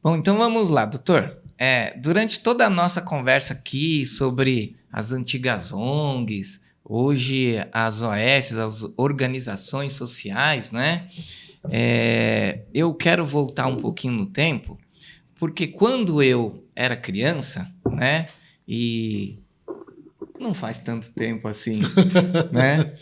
Bom, então vamos lá, doutor. Durante toda a nossa conversa aqui sobre as antigas ONGs, hoje as OS, as organizações sociais, né? Eu quero voltar um pouquinho no tempo, porque quando eu era criança, né? E não faz tanto tempo assim, né?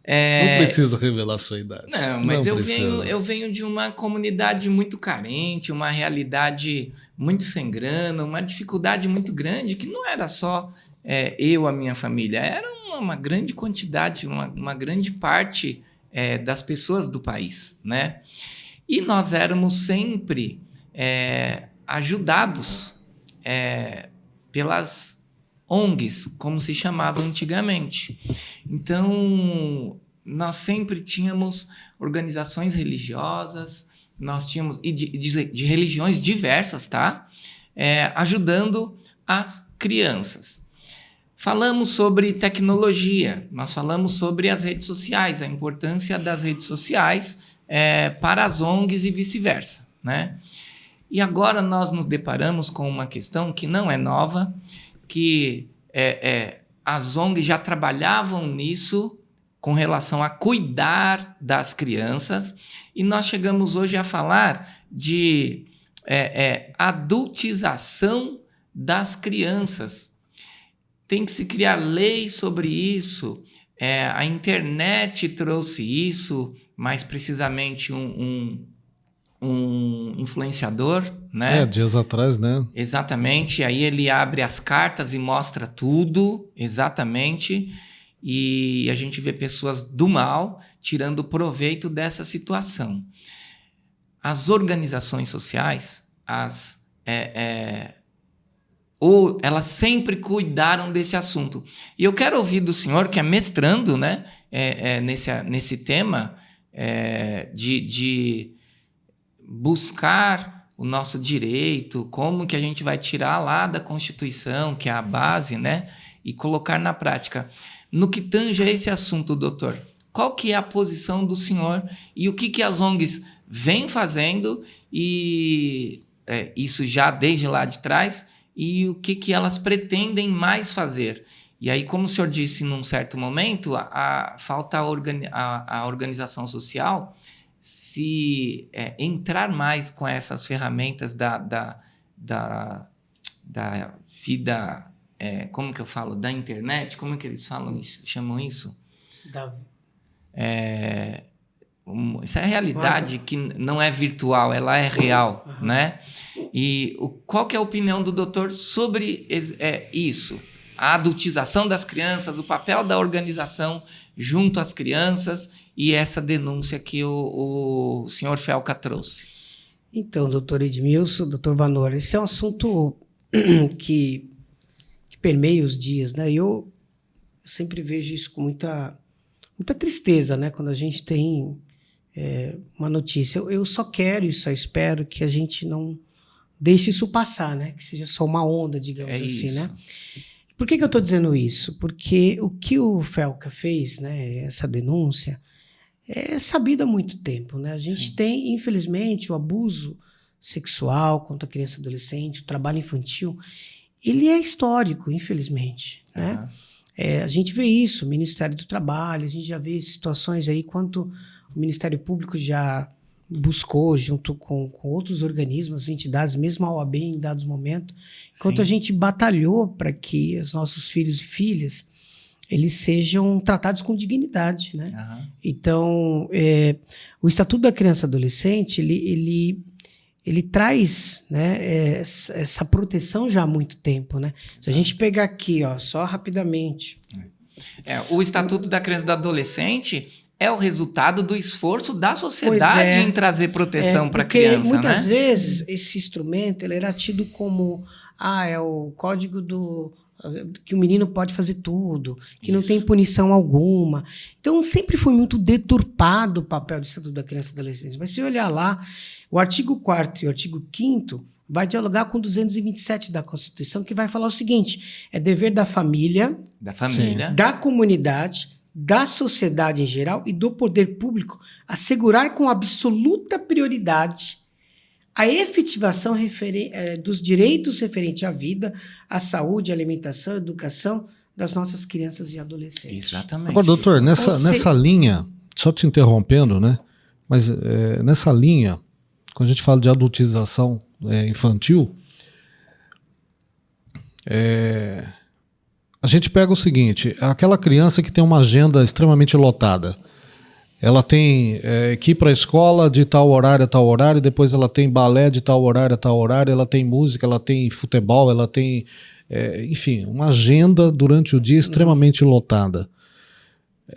Não precisa revelar sua idade. Não, mas eu venho de uma comunidade muito carente, uma realidade muito sem grana, uma dificuldade muito grande, que não era só eu, a minha família, era uma grande quantidade, uma grande parte das pessoas do país, né? E nós éramos sempre ajudados pelas ONGs, como se chamava antigamente. Então, nós sempre tínhamos organizações religiosas, nós tínhamos, e de religiões diversas, tá? Ajudando as crianças. Falamos sobre tecnologia, nós falamos sobre as redes sociais, a importância das redes sociais para as ONGs e vice-versa, né? E agora nós nos deparamos com uma questão que não é nova, que as ONGs já trabalhavam nisso com relação a cuidar das crianças, e nós chegamos hoje a falar de adultização das crianças. Tem que se criar leis sobre isso. A internet trouxe isso, mais precisamente um influenciador, né? Dias atrás, né? Exatamente. Aí ele abre as cartas e mostra tudo, exatamente. E a gente vê pessoas do mal tirando proveito dessa situação. As organizações sociais, elas sempre cuidaram desse assunto. E eu quero ouvir do senhor, que é mestrando, né, nesse tema, de buscar o nosso direito, como que a gente vai tirar lá da Constituição, que é a base, né, e colocar na prática. No que tange a esse assunto, doutor, qual que é a posição do senhor e o que as ONGs vêm fazendo, e isso já desde lá de trás, e o que elas pretendem mais fazer? E aí, como o senhor disse num certo momento, falta a organização social se entrar mais com essas ferramentas da vida, como que eu falo? Da internet, como é que eles falam isso? Chamam isso? Essa é a realidade que não é virtual, ela é real, né? E qual que é a opinião do doutor sobre isso? A adultização das crianças, o papel da organização junto às crianças e essa denúncia que o senhor Felca trouxe. Então, doutor Edmilson, doutor Vanor, esse é um assunto que permeia os dias, né? Eu sempre vejo isso com muita tristeza, né? Quando a gente tem uma notícia. Eu só quero e só espero que a gente não deixe isso passar, né? Que seja só uma onda, digamos assim, isso, né? Por que eu estou dizendo isso? Porque o que o Felca fez, né? Essa denúncia, é sabido há muito tempo, né? A gente Sim. tem, infelizmente, o abuso sexual contra criança e adolescente, o trabalho infantil, ele é histórico, infelizmente, né? A gente vê isso, o Ministério do Trabalho, a gente já vê situações aí quanto o Ministério Público já buscou, junto com outros organismos, entidades, mesmo a OAB em dados momentos, enquanto a gente batalhou para que os nossos filhos e filhas eles sejam tratados com dignidade, né? Então, o Estatuto da Criança e Adolescente, ele traz, né, essa proteção já há muito tempo, né? Se a gente pegar aqui, só rapidamente... o Estatuto da Criança e do Adolescente é o resultado do esforço da sociedade em trazer proteção para a criança, porque muitas vezes esse instrumento ele era tido como é o código que o menino pode fazer tudo, que não tem punição alguma. Então, sempre foi muito deturpado o papel do Estatuto da Criança e Adolescente. Mas se olhar lá, o artigo 4º e o artigo 5º vai dialogar com o 227 da Constituição, que vai falar o seguinte: é dever da família, da comunidade, da sociedade em geral e do poder público assegurar com absoluta prioridade a efetivação dos direitos referentes à vida, à saúde, à alimentação, à educação das nossas crianças e adolescentes. Exatamente. Agora, doutor, nessa linha, só te interrompendo, né? Mas nessa linha, quando a gente fala de adultização infantil, a gente pega o seguinte, aquela criança que tem uma agenda extremamente lotada, ela tem que ir para a escola de tal horário a tal horário, depois ela tem balé de tal horário a tal horário, ela tem música, ela tem futebol, ela tem, enfim, uma agenda durante o dia extremamente lotada.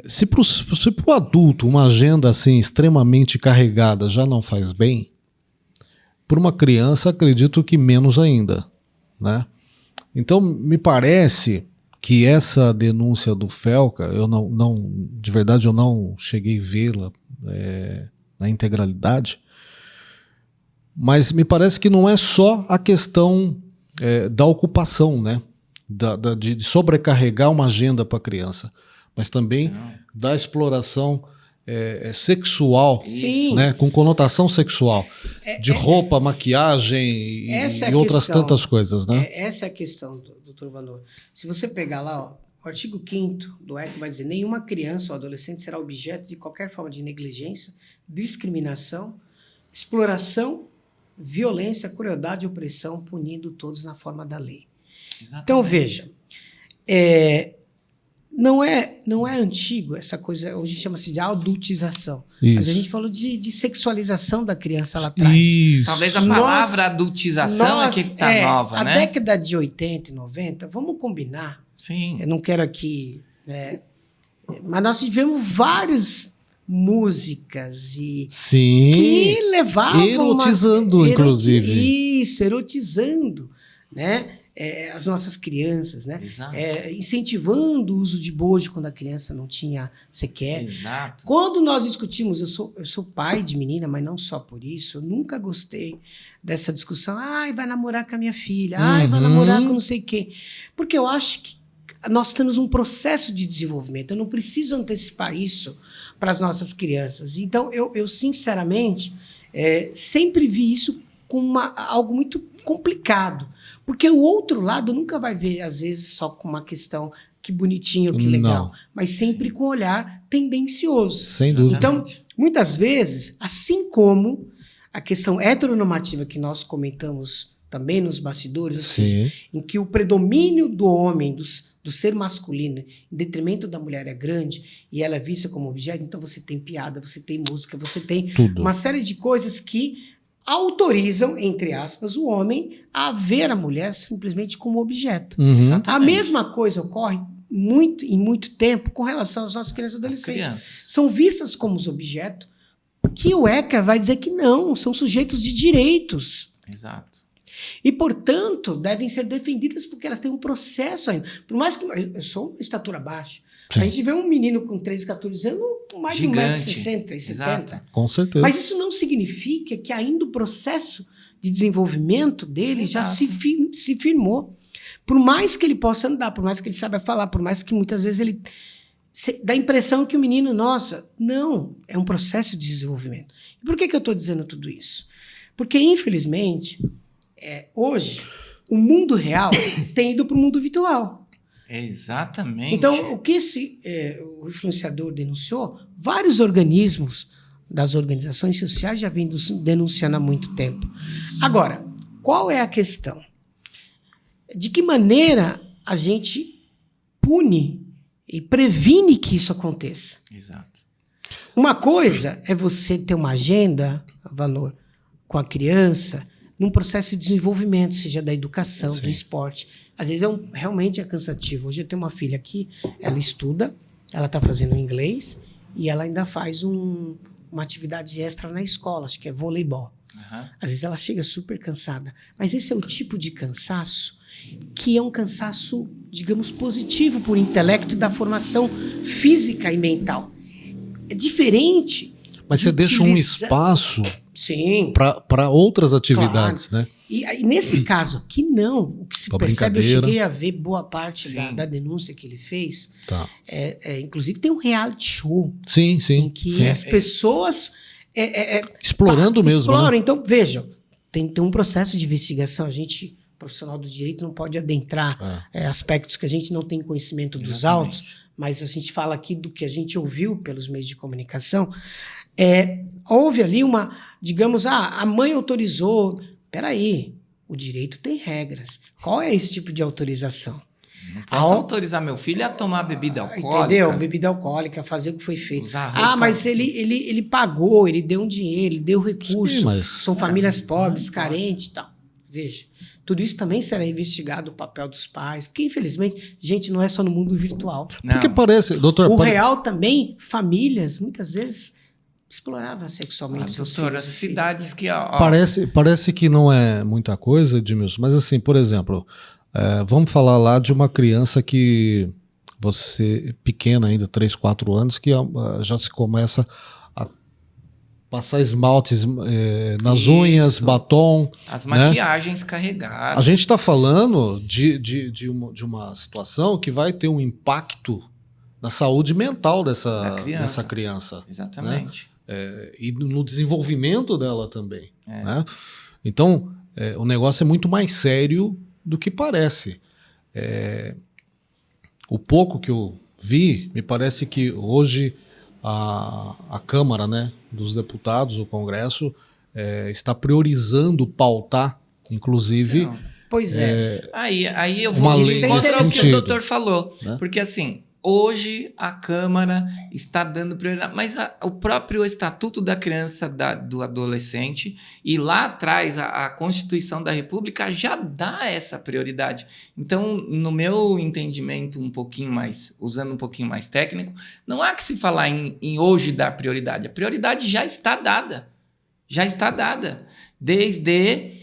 Se para o adulto uma agenda assim extremamente carregada já não faz bem, para uma criança acredito que menos ainda, né? Então me parece que essa denúncia do Felca, eu de verdade eu não cheguei a vê-la na integralidade, mas me parece que não é só a questão da ocupação, né? De sobrecarregar uma agenda para a criança, mas também da exploração sexual, né? Com conotação sexual, de roupa, maquiagem e outras tantas coisas, né? Essa é a questão, doutor Vanor. Se você pegar lá, ó, o artigo 5º do ECA vai dizer: nenhuma criança ou adolescente será objeto de qualquer forma de negligência, discriminação, exploração, violência, crueldade e opressão, punindo todos na forma da lei. Exatamente. Então, veja, não é antigo essa coisa, hoje chama-se de adultização. Isso. Mas a gente falou de sexualização da criança lá atrás. Isso. Talvez a palavra adultização é que está nova, né? A década de 80 e 90, vamos combinar. Sim. Eu não quero aqui... mas nós tivemos várias músicas que levavam... Erotizando, inclusive. Isso, erotizando, né? As nossas crianças, né? Incentivando o uso de bojo quando a criança não tinha sequer. Exato. Quando nós discutimos, eu sou pai de menina, mas não só por isso, eu nunca gostei dessa discussão. Ai, vai namorar com a minha filha. Ai, vai namorar com não sei quem. Porque eu acho que nós temos um processo de desenvolvimento. Eu não preciso antecipar isso para as nossas crianças. Então, eu sinceramente, sempre vi isso como algo muito complicado. Porque o outro lado nunca vai ver, às vezes, só com uma questão que bonitinho, que legal, não. Mas sempre com um olhar tendencioso. Sem dúvida. Então, muitas vezes, assim como a questão heteronormativa que nós comentamos também nos bastidores, ou seja, em que o predomínio do homem, do ser masculino, em detrimento da mulher é grande, e ela é vista como objeto, então você tem piada, você tem música, você tem uma série de coisas que autorizam, entre aspas, o homem a ver a mulher simplesmente como objeto. A mesma coisa ocorre em muito tempo com relação às nossas crianças e adolescentes. São vistas como os objetos que o ECA vai dizer que não, são sujeitos de direitos. Exato. E, portanto, devem ser defendidas porque elas têm um processo ainda. Por mais que eu sou uma estatura baixa, a gente vê um menino com 13, 14 anos com mais de 1,60 m e 70 m. Com certeza. Mas isso não significa que ainda o processo de desenvolvimento dele já se firmou. Por mais que ele possa andar, por mais que ele saiba falar, por mais que muitas vezes ele dá a impressão que o menino, nossa, não, é um processo de desenvolvimento. E por que eu estou dizendo tudo isso? Porque, infelizmente, hoje, o mundo real tem ido para o mundo virtual. Exatamente. Então, o que o influenciador denunciou, vários organismos das organizações sociais já vêm denunciando há muito tempo. Agora, qual é a questão? De que maneira a gente pune e previne que isso aconteça? Exato. Uma coisa é você ter uma agenda, Vanor, com a criança, num processo de desenvolvimento, seja da educação, do esporte. Às vezes realmente é cansativo. Hoje eu tenho uma filha aqui, ela estuda, ela está fazendo inglês e ela ainda faz uma atividade extra na escola, acho que é voleibol. Às vezes ela chega super cansada. Mas esse é o tipo de cansaço que é um cansaço, digamos, positivo por intelecto e da formação física e mental. É diferente. Mas você deixa um espaço para outras atividades, né? E nesse caso aqui, não. O que se percebe, eu cheguei a ver boa parte da denúncia que ele fez. Inclusive tem um reality show. Em que as pessoas... explorando mesmo. Exploram. Né? Então, vejam, tem um processo de investigação. A gente, profissional do direito, não pode adentrar aspectos que a gente não tem conhecimento dos autos, mas a gente fala aqui do que a gente ouviu pelos meios de comunicação. Houve ali digamos, a mãe autorizou. Peraí, o direito tem regras. Qual é esse tipo de autorização? Não posso autorizar meu filho a tomar bebida alcoólica. Entendeu? Bebida alcoólica, fazer o que foi feito. Usar mas ele pagou, ele deu um dinheiro, ele deu recurso. Sim, mas... São famílias pobres, carentes e tal. Veja, tudo isso também será investigado, o papel dos pais. Porque, infelizmente, gente, não é só no mundo virtual. Não. Porque parece, doutor... O real também, famílias, muitas vezes, exploravam sexualmente seus doutor, filhos. as cidades que... Parece que não é muita coisa, Edmilson, mas assim, por exemplo... vamos falar lá de uma criança que você, pequena ainda, 3, 4 anos, que já se começa a passar esmaltes nas unhas, batom. As maquiagens carregadas. A gente está falando de uma situação que vai ter um impacto na saúde mental dessa criança. Exatamente. Né? E no desenvolvimento dela também. Né? Então, o negócio é muito mais sério do que parece. O pouco que eu vi, me parece que hoje a Câmara, né, dos Deputados, o Congresso, está priorizando pautar, inclusive... Pois Aí eu uma vou lei contra o que sentido, o doutor falou. né? Porque assim, hoje a Câmara está dando prioridade, mas o próprio Estatuto da Criança do Adolescente e lá atrás a Constituição da República já dá essa prioridade. Então, no meu entendimento usando um pouquinho mais técnico, não há que se falar em hoje dar prioridade. A prioridade já está dada. Já está dada. Desde...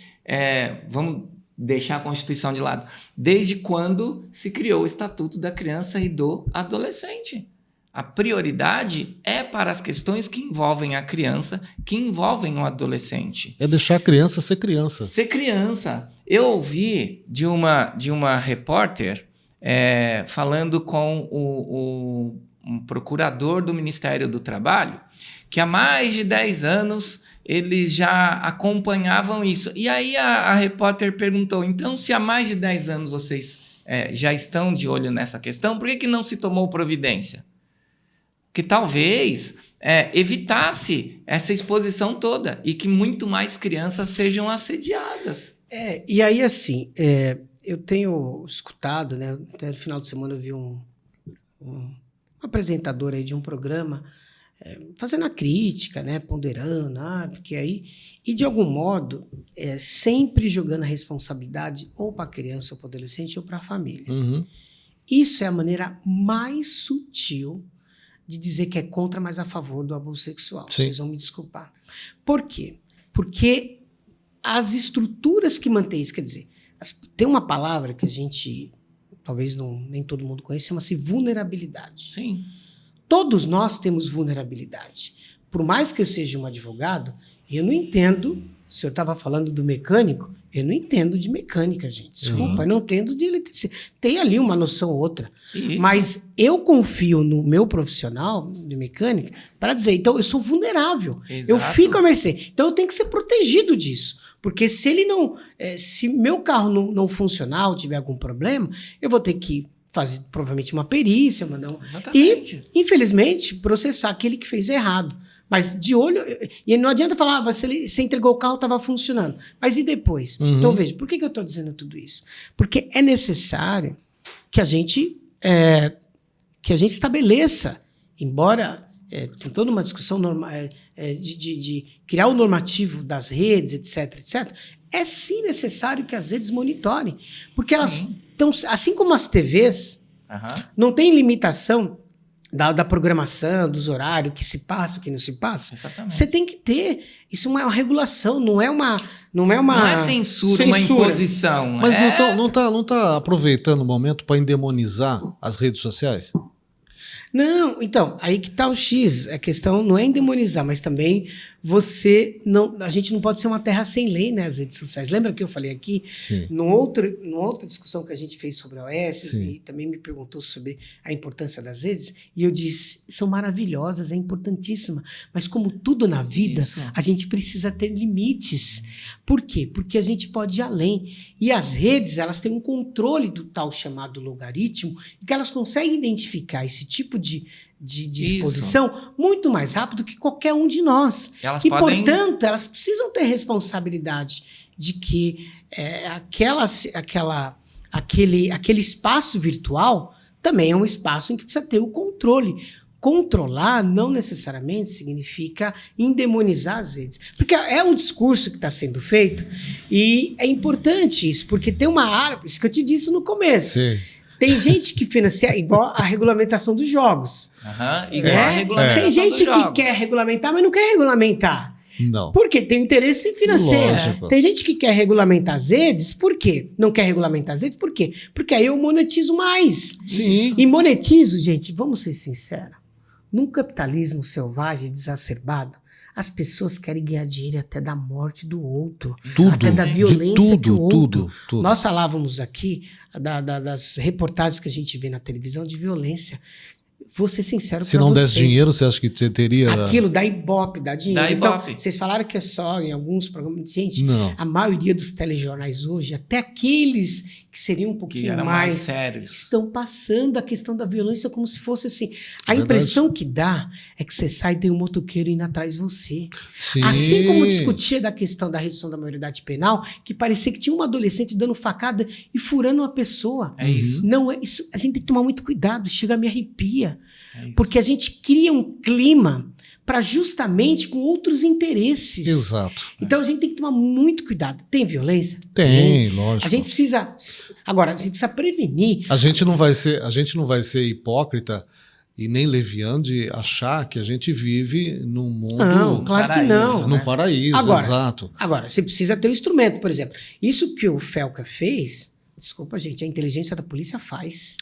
vamos deixar a Constituição de lado. Desde quando se criou o Estatuto da Criança e do Adolescente. A prioridade é para as questões que envolvem a criança, que envolvem o adolescente. É deixar a criança ser criança. Ser criança. Eu ouvi de uma repórter falando com um procurador do Ministério do Trabalho, que há mais de 10 anos eles já acompanhavam isso. E aí a repórter perguntou, então se há mais de 10 anos vocês já estão de olho nessa questão, por que não se tomou providência? Que talvez evitasse essa exposição toda e que muito mais crianças sejam assediadas. E aí assim, eu tenho escutado, né, até no final de semana eu vi um apresentador aí de um programa fazendo a crítica, né, ponderando, porque aí... E, de algum modo, sempre jogando a responsabilidade ou para a criança, ou para o adolescente, ou para a família. Uhum. Isso é a maneira mais sutil de dizer que é contra, mas a favor do abuso sexual. Sim. Vocês vão me desculpar. Por quê? Porque as estruturas que mantêm isso, quer dizer, tem uma palavra que a gente, talvez nem todo mundo conhece, chama-se vulnerabilidade. Sim. Todos nós temos vulnerabilidade. Por mais que eu seja um advogado, eu não entendo. O senhor estava falando do mecânico, eu não entendo de mecânica, gente. Desculpa, eu não entendo de eletricidade. Tem ali uma noção ou outra. Isso. Mas eu confio no meu profissional de mecânica para dizer, então eu sou vulnerável. Exato. Eu fico à mercê. Então eu tenho que ser protegido disso. Porque se ele não. Se meu carro não funcionar ou tiver algum problema, eu vou ter que fazer provavelmente uma perícia, Exatamente. E, infelizmente, processar aquele que fez errado. Mas de olho... E não adianta falar, você entregou o carro, estava funcionando. Mas e depois? Uhum. Então, veja, por que eu estou dizendo tudo isso? Porque é necessário que a gente estabeleça, embora tem toda uma discussão de criar o normativo das redes, etc., é sim necessário que as redes monitorem. Porque elas estão... Assim como as TVs, não tem limitação da programação, dos horários, o que se passa, o que não se passa. Exatamente. Você tem que ter. Isso é uma regulação, não é censura, uma imposição. Mas não tá aproveitando o momento para endemonizar as redes sociais? Não, então, aí que tá o X. A questão não é endemonizar, mas também a gente não pode ser uma terra sem lei, né, as redes sociais. Lembra que eu falei aqui, Sim. numa outra discussão que a gente fez sobre a OS, Sim. e também me perguntou sobre a importância das redes, e eu disse, são maravilhosas, é importantíssima, mas como tudo na vida, Isso. a gente precisa ter limites. Por quê? Porque a gente pode ir além. E as redes, elas têm um controle do tal chamado logaritmo, e que elas conseguem identificar esse tipo de exposição muito mais rápido que qualquer um de nós. Elas E, podem- portanto, elas precisam ter responsabilidade de que aquele espaço virtual também é um espaço em que precisa ter o controle. Controlar não necessariamente significa endemonizar as redes. Porque é um discurso que está sendo feito e é importante isso, porque tem uma área, isso que eu te disse no começo. Sim. Tem gente que financia igual a regulamentação dos jogos. Aham, igual Né? a regulamentação Tem gente dos que jogos. quer regulamentar, mas não quer regulamentar. Não. Por quê? Tem interesse financeiro. Lógico. Tem gente que quer regulamentar as redes, por quê? Não quer regulamentar as redes, por quê? Porque aí eu monetizo mais. Sim. E monetizo, gente, vamos ser sinceros, num capitalismo selvagem e exacerbado, as pessoas querem ganhar dinheiro até da morte do outro, Tudo. até da De violência que o tudo, outro. tudo. Nós falávamos aqui das reportagens que a gente vê na televisão de violência. Vou ser sincero Se pra não vocês. desse dinheiro, você acha que você teria... Aquilo dá ibope, dá dinheiro. Dá ibope. Então, vocês falaram que é só em alguns programas. Gente, Não. a maioria dos telejornais hoje, até aqueles que seriam um Que pouquinho eram mais sérios. estão passando a questão da violência como se fosse assim. A Verdade. impressão que dá é que você sai e tem um motoqueiro indo atrás de você. Sim. Assim como discutia da questão da redução da maioridade penal, que parecia que tinha uma adolescente dando facada e furando uma pessoa. É isso. Não, isso, a gente tem que tomar muito cuidado, chega a me arrepia. É isso. Porque a gente cria um clima para justamente com outros interesses. Exato. Então a gente tem que tomar muito cuidado. Tem violência? Tem, lógico. A gente precisa. Agora, a gente precisa prevenir. A gente não vai ser hipócrita e nem leviano de achar que a gente vive num mundo, Não, claro que paraíso, não. num né? paraíso, Agora, exato. Agora, você precisa ter um instrumento, por exemplo. Isso que o Felca fez, desculpa, gente, a inteligência da polícia faz.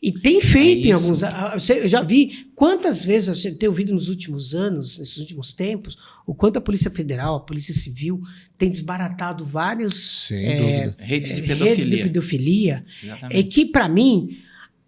E tem feito em isso. alguns. Eu já vi quantas vezes eu tenho ouvido nos últimos anos, nesses últimos tempos, o quanto a Polícia Federal, a Polícia Civil, tem desbaratado vários Sem dúvida. Redes de redes de pedofilia. pedofilia. Exatamente. É que, para mim,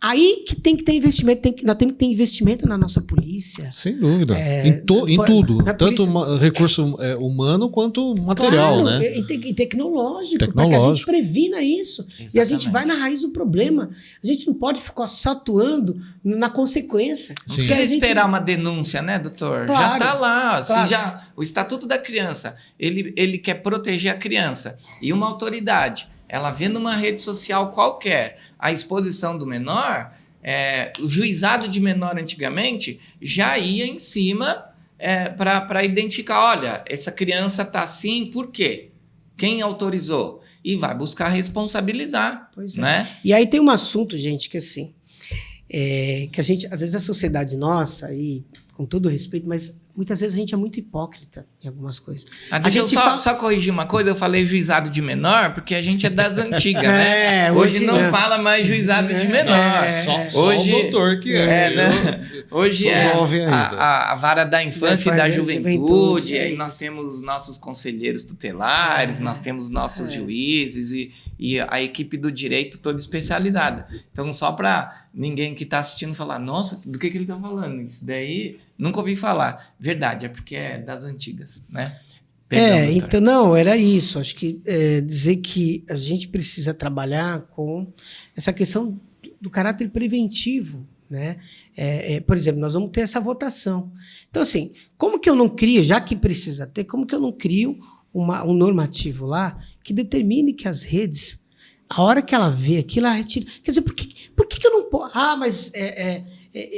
aí que tem que ter investimento. Nós temos que ter investimento na nossa polícia. Sem dúvida. Em por- tudo. na Tanto polícia- recurso humano quanto material, Claro, né? e tecnológico, para que a gente Tecnológico. previna isso. E a gente Exatamente. vai na raiz do problema. A gente não pode ficar só atuando na consequência. Não Sim. precisa Porque a gente- esperar uma denúncia, né, doutor? Claro, Já tá lá. claro. O Estatuto da Criança, ele quer proteger a criança. E uma autoridade, ela vê numa rede social qualquer a exposição do menor, o juizado de menor antigamente já ia em cima para identificar, olha, essa criança tá assim, por quê? Quem autorizou? E vai buscar responsabilizar, Pois é. né? E aí tem um assunto, gente, que assim, que a gente, às vezes a sociedade nossa, e com todo respeito, mas muitas vezes a gente é muito hipócrita em algumas coisas. Deixa eu gente só corrigir uma coisa, eu falei juizado de menor, porque a gente é das antigas, né? Hoje não não. fala mais juizado de menor. Só Hoje, o doutor que né? Hoje sou é jovem ainda. a vara da infância e da Da juventude, aí é nós temos nossos conselheiros tutelares, nós temos nossos juízes e a equipe do direito toda especializada. Então, só para ninguém que está assistindo falar, nossa, do que ele está falando? Isso daí, nunca ouvi falar. Verdade, é porque é das antigas, né? Perdão, doutor. Então, não, era isso. Acho que dizer que a gente precisa trabalhar com essa questão do caráter preventivo, né? Por exemplo, nós vamos ter essa votação. Então, assim, como que eu não crio, já que precisa ter, como que eu não crio um normativo lá que determine que as redes, a hora que ela vê aquilo, ela retira. Quer dizer, por que eu não posso? Ah, mas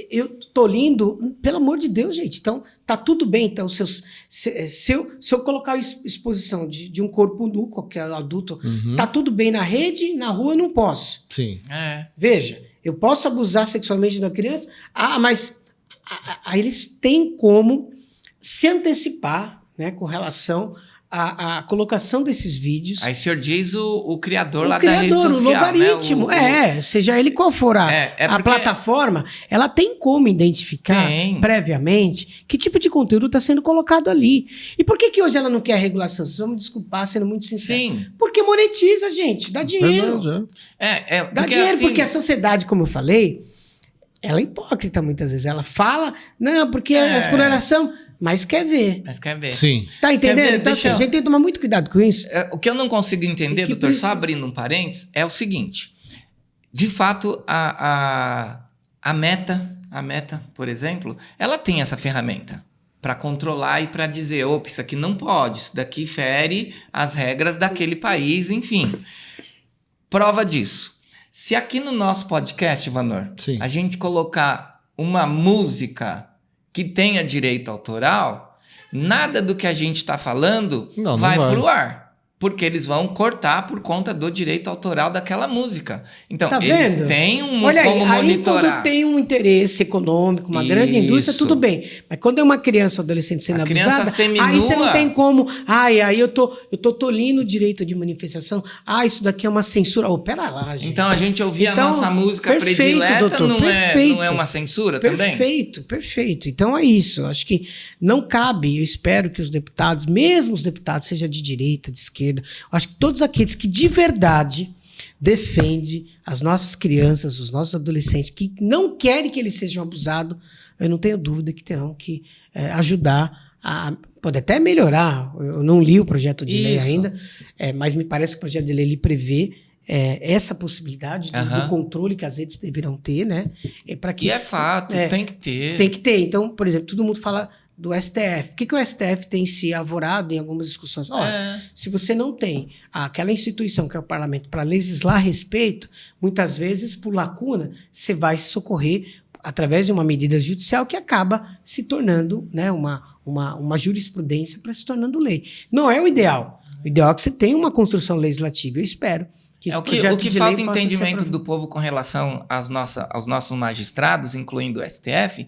eu tô lindo, pelo amor de Deus, gente. Então, tá tudo bem. Então, se eu colocar a exposição de um corpo nu, qualquer adulto, tá tudo bem na rede, na rua eu não posso. Sim. Veja, eu posso abusar sexualmente da criança, mas eles têm como se antecipar, né, com relação a colocação desses vídeos. Aí o senhor diz o criador O lá da rede social, o logaritmo, né? seja ele qual for a porque- plataforma, ela tem como identificar Tem. previamente que tipo de conteúdo está sendo colocado ali. E por que hoje ela não quer regulação? Vocês vão me desculpar, sendo muito sincero. Sim. Porque monetiza, gente, dá dinheiro. Verdade, Dá porque dinheiro, assim, porque a sociedade, como eu falei, ela é hipócrita muitas vezes. Ela fala, não, porque a exploração, mas quer ver. Mas quer ver. Sim. Tá entendendo? Quer ver? Então, Deixa assim, a gente tem que tomar muito cuidado com isso. O que eu não consigo entender, O que doutor, só precisa- abrindo um parênteses, é o seguinte. De fato, a Meta, por exemplo, ela tem essa ferramenta para controlar e para dizer, opa, isso aqui não pode, isso daqui fere as regras daquele país, enfim. Prova disso. Se aqui no nosso podcast, Vanor, Sim. a gente colocar uma música que tenha direito autoral, nada do que a gente está falando Não vai vai. pro ar. Porque eles vão cortar por conta do direito autoral daquela música. Então, Tá eles vendo? têm Olha como aí monitorar. quando tem um interesse econômico, uma grande indústria, Isso. tudo bem. Mas quando é uma criança ou adolescente sendo A criança abusada, seminua. aí você não tem como. Aí eu tô tolindo o direito de manifestação. Isso daqui é uma censura. Pera lá, gente. Então, a gente ouvir Então, a nossa música perfeito, predileta doutor, não é perfeito. uma censura também? Perfeito, perfeito. Então é isso. Acho que não cabe. Eu espero que os deputados, mesmo os deputados, seja de direita, de esquerda, eu acho que todos aqueles que de verdade defendem as nossas crianças, os nossos adolescentes, que não querem que eles sejam abusados, eu não tenho dúvida que terão que ajudar a. Pode até melhorar. Eu não li o projeto de lei Isso. ainda, mas me parece que o projeto de lei ele prevê essa possibilidade do controle que as redes deverão ter, né? Para que E é fato, tem que ter. tem que ter. Então, por exemplo, todo mundo fala do STF. Por que o STF tem se alvorado em algumas discussões? Olha, se você não tem aquela instituição que é o parlamento para legislar a respeito, muitas vezes, por lacuna, você vai se socorrer através de uma medida judicial que acaba se tornando, né, uma jurisprudência para se tornando lei. Não é o ideal. O ideal é que você tenha uma construção legislativa. Eu espero que esse projeto O que de falta lei possa ser entendimento aprovado. do povo com relação aos nossos magistrados, incluindo o STF,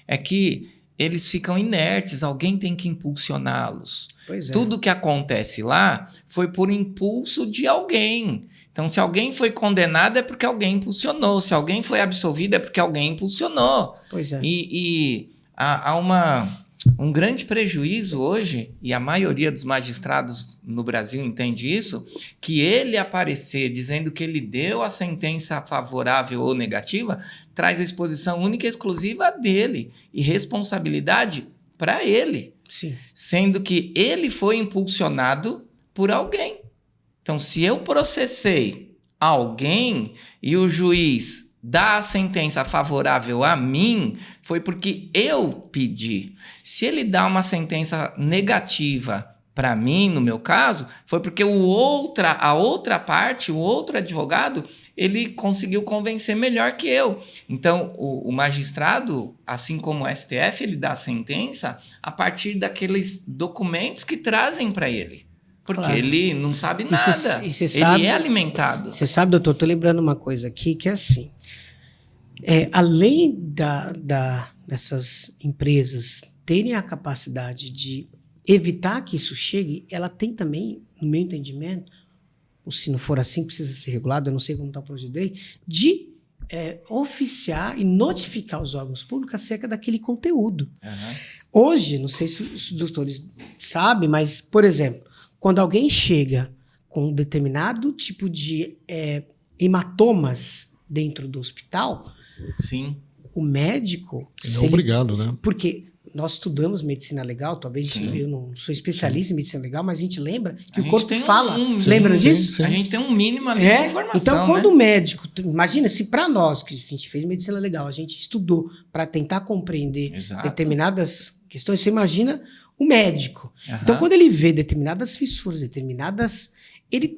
é que eles ficam inertes, alguém tem que impulsioná-los. Pois é. Tudo que acontece lá foi por impulso de alguém. Então, se alguém foi condenado é porque alguém impulsionou. Se alguém foi absolvido é porque alguém impulsionou. Pois é. E há um grande prejuízo hoje, e a maioria dos magistrados no Brasil entende isso, que ele aparecer dizendo que ele deu a sentença favorável ou negativa, traz a exposição única e exclusiva dele e responsabilidade para ele, Sim. sendo que ele foi impulsionado por alguém. Então, se eu processei alguém e o juiz dá a sentença favorável a mim, foi porque eu pedi. Se ele dá uma sentença negativa para mim, no meu caso, foi porque a outra parte, o outro advogado, ele conseguiu convencer melhor que eu. Então, o magistrado, assim como o STF, ele dá a sentença a partir daqueles documentos que trazem para ele. Porque Claro. ele não sabe nada. Cê Ele sabe, é alimentado. Você sabe, doutor, tô lembrando uma coisa aqui que é assim. Além dessas empresas terem a capacidade de evitar que isso chegue, ela tem também, no meu entendimento, ou se não for assim, precisa ser regulado, eu não sei como está o projeto de lei, de oficiar e notificar os órgãos públicos acerca daquele conteúdo. Uhum. Hoje, não sei se os doutores sabem, mas, por exemplo, quando alguém chega com um determinado tipo de hematomas dentro do hospital, Sim. o médico... Ele é obrigado, né? Porque nós estudamos medicina legal, talvez eu não sou especialista em medicina legal, mas a gente lembra que o corpo fala. Lembra disso? Sim. A gente tem um mínimo ali de informação. Então, quando o médico... Imagina, se para nós, que a gente fez medicina legal, a gente estudou para tentar compreender Exato. determinadas questões, você imagina o médico. Aham. Então, quando ele vê determinadas fissuras, ele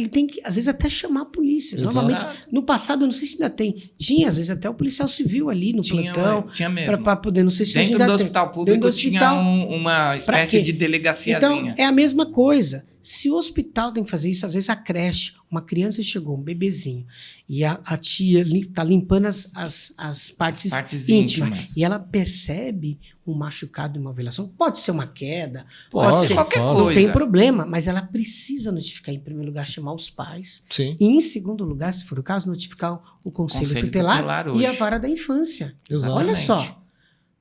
tem que, às vezes, até chamar a polícia. Exato. Normalmente, no passado, eu não sei se ainda tem. Tinha, às vezes, até o policial civil ali no plantão. Tinha mesmo. Para poder, não sei se hoje Dentro ainda do tem. hospital público Dentro do tinha hospital. uma Pra espécie quê? de delegaciazinha. Então, é a mesma coisa. Se o hospital tem que fazer isso, às vezes a creche, uma criança chegou, um bebezinho, e a tia está limpando as partes íntimas, e ela percebe um machucado e uma violação. Pode ser uma queda, pode ser qualquer não coisa. tem problema, mas ela precisa notificar, em primeiro lugar, chamar os pais. Sim. E, em segundo lugar, se for o caso, notificar o Conselho Tutelar hoje. e a Vara da Infância. Exatamente. Olha só.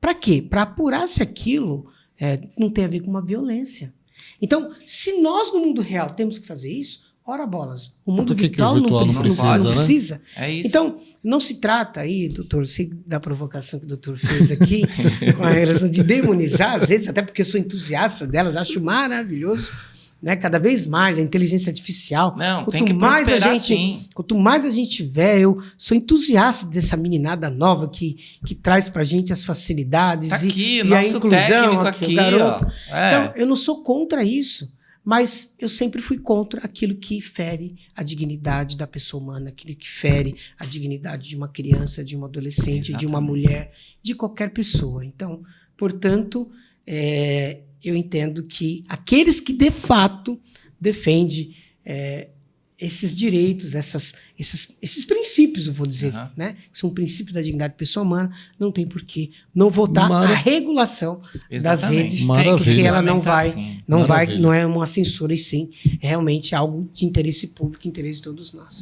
Para quê? Para apurar se aquilo não tem a ver com uma violência. Então, se nós no mundo real temos que fazer isso, ora bolas, o mundo Por que virtual, que o virtual não precisa, não né? precisa. É isso. Então, não se trata aí, doutor, sei da provocação que o doutor fez aqui, com a relação de demonizar as redes, até porque eu sou entusiasta delas, acho maravilhoso, né? Cada vez mais a inteligência artificial. Não, tem que prosperar, sim. Quanto mais a gente vê, eu sou entusiasta dessa meninada nova que traz pra gente as facilidades Tá aqui, e nosso a inclusão técnico o aqui, garoto. ó. É. Então, eu não sou contra isso, mas eu sempre fui contra aquilo que fere a dignidade da pessoa humana, aquilo que fere a dignidade de uma criança, de um adolescente, de uma mulher, de qualquer pessoa. Então, portanto, eu entendo que aqueles que de fato defendem esses direitos, esses princípios, eu vou dizer, né? Que são princípios da dignidade da pessoa humana, não tem por que não votar a regulação das redes, porque ela não é uma censura, e sim, é realmente algo de interesse público, interesse de todos nós.